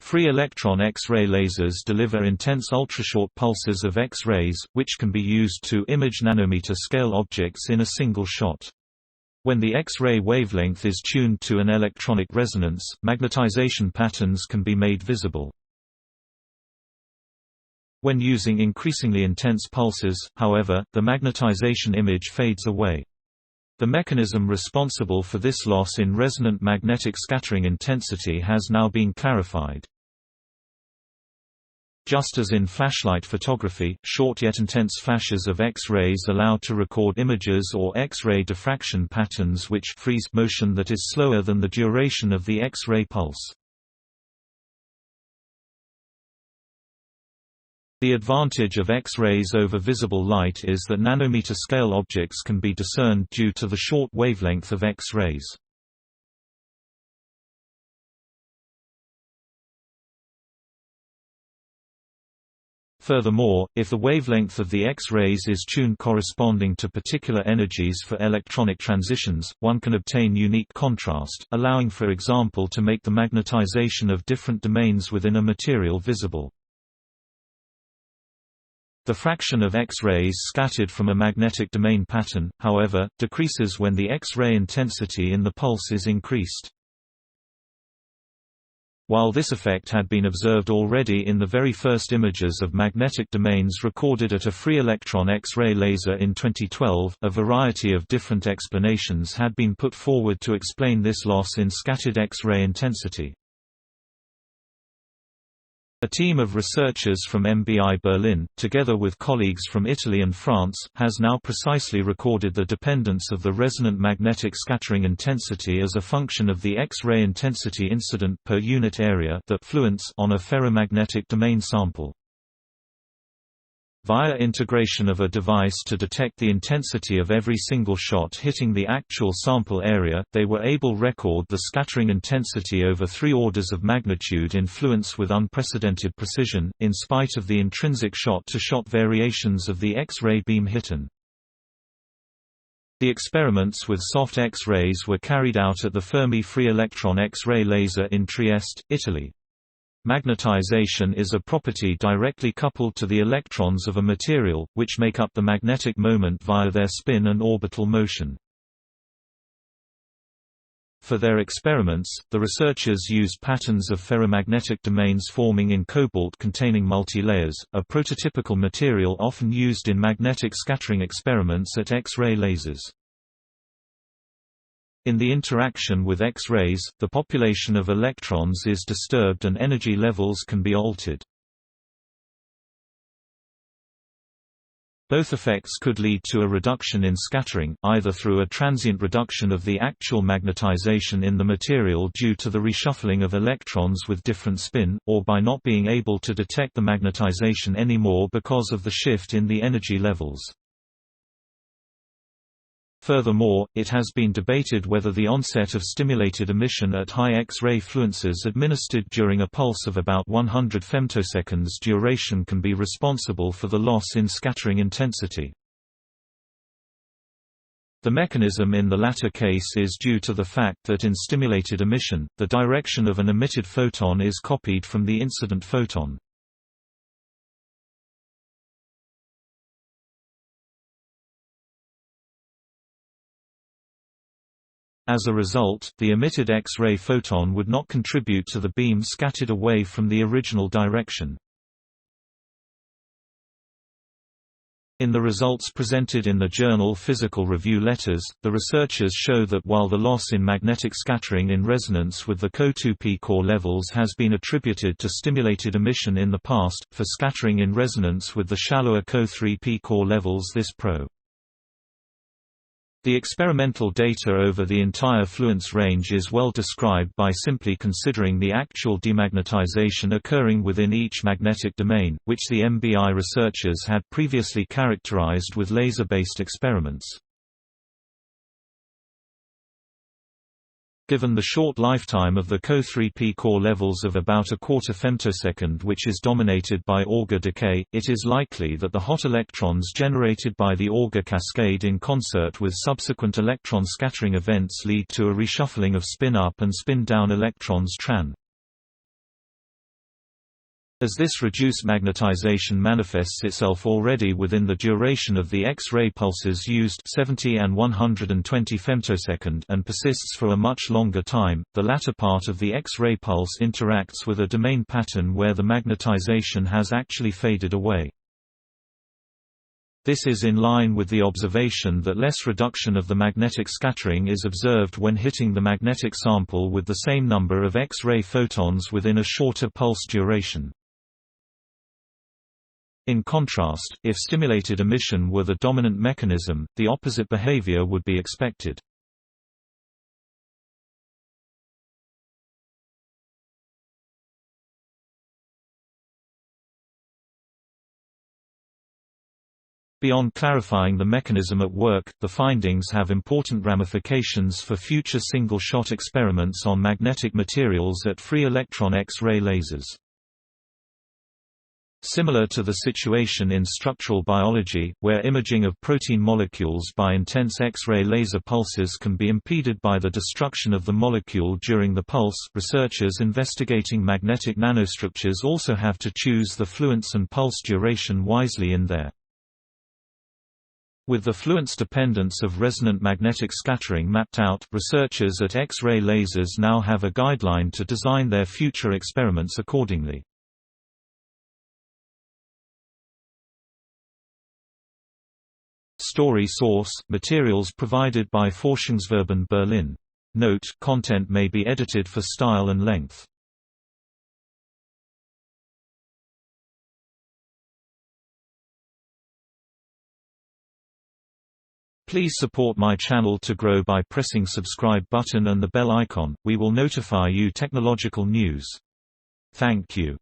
Free electron X-ray lasers deliver intense ultrashort pulses of X-rays, which can be used to image nanometer-scale objects in a single shot. When the X-ray wavelength is tuned to an electronic resonance, magnetization patterns can be made visible. When using increasingly intense pulses, however, the magnetization image fades away. The mechanism responsible for this loss in resonant magnetic scattering intensity has now been clarified. Just as in flashlight photography, short yet intense flashes of X-rays allow to record images or X-ray diffraction patterns which freeze motion that is slower than the duration of the X-ray pulse. The advantage of X-rays over visible light is that nanometer-scale objects can be discerned due to the short wavelength of X-rays. Furthermore, if the wavelength of the X-rays is tuned corresponding to particular energies for electronic transitions, one can obtain unique contrast, allowing for example to make the magnetization of different domains within a material visible. The fraction of X-rays scattered from a magnetic domain pattern, however, decreases when the X-ray intensity in the pulse is increased. While this effect had been observed already in the very first images of magnetic domains recorded at a free electron X-ray laser in 2012, a variety of different explanations had been put forward to explain this loss in scattered X-ray intensity. A team of researchers from MBI Berlin, together with colleagues from Italy and France, has now precisely recorded the dependence of the resonant magnetic scattering intensity as a function of the X-ray intensity incident per unit area on a ferromagnetic domain sample. Via integration of a device to detect the intensity of every single shot hitting the actual sample area, they were able to record the scattering intensity over 3 orders of magnitude in fluence with unprecedented precision, in spite of the intrinsic shot-to-shot variations of the X-ray beam hidden. The experiments with soft X-rays were carried out at the Fermi Free Electron X-ray Laser in Trieste, Italy. Magnetization is a property directly coupled to the electrons of a material, which make up the magnetic moment via their spin and orbital motion. For their experiments, the researchers used patterns of ferromagnetic domains forming in cobalt-containing multilayers, a prototypical material often used in magnetic scattering experiments at X-ray lasers. In the interaction with X-rays, the population of electrons is disturbed and energy levels can be altered. Both effects could lead to a reduction in scattering, either through a transient reduction of the actual magnetization in the material due to the reshuffling of electrons with different spin, or by not being able to detect the magnetization anymore because of the shift in the energy levels. Furthermore, it has been debated whether the onset of stimulated emission at high X-ray fluences administered during a pulse of about 100 femtoseconds duration can be responsible for the loss in scattering intensity. The mechanism in the latter case is due to the fact that in stimulated emission, the direction of an emitted photon is copied from the incident photon. As a result, the emitted X-ray photon would not contribute to the beam scattered away from the original direction. In the results presented in the journal Physical Review Letters, the researchers show that while the loss in magnetic scattering in resonance with the Co2p core levels has been attributed to stimulated emission in the past, for scattering in resonance with the shallower Co3p core levels this pro. The experimental data over the entire fluence range is well described by simply considering the actual demagnetization occurring within each magnetic domain, which the MBI researchers had previously characterized with laser-based experiments. Given the short lifetime of the Co3p core levels of about a quarter femtosecond, which is dominated by Auger decay, it is likely that the hot electrons generated by the Auger cascade in concert with subsequent electron scattering events lead to a reshuffling of spin-up and spin-down electrons tran. As this reduced magnetization manifests itself already within the duration of the X-ray pulses used 70 and 120 femtosecond and persists for a much longer time, the latter part of the X-ray pulse interacts with a domain pattern where the magnetization has actually faded away. This is in line with the observation that less reduction of the magnetic scattering is observed when hitting the magnetic sample with the same number of X-ray photons within a shorter pulse duration. In contrast, if stimulated emission were the dominant mechanism, the opposite behavior would be expected. Beyond clarifying the mechanism at work, the findings have important ramifications for future single-shot experiments on magnetic materials at free electron X-ray lasers. Similar to the situation in structural biology, where imaging of protein molecules by intense X-ray laser pulses can be impeded by the destruction of the molecule during the pulse, researchers investigating magnetic nanostructures also have to choose the fluence and pulse duration wisely in there. With the fluence dependence of resonant magnetic scattering mapped out, researchers at X-ray lasers now have a guideline to design their future experiments accordingly. Story source: materials provided by Forschungsverbund Berlin. Note: content may be edited for style and length. Please support my channel to grow by pressing subscribe button and the bell icon. We will notify you technological news. Thank you.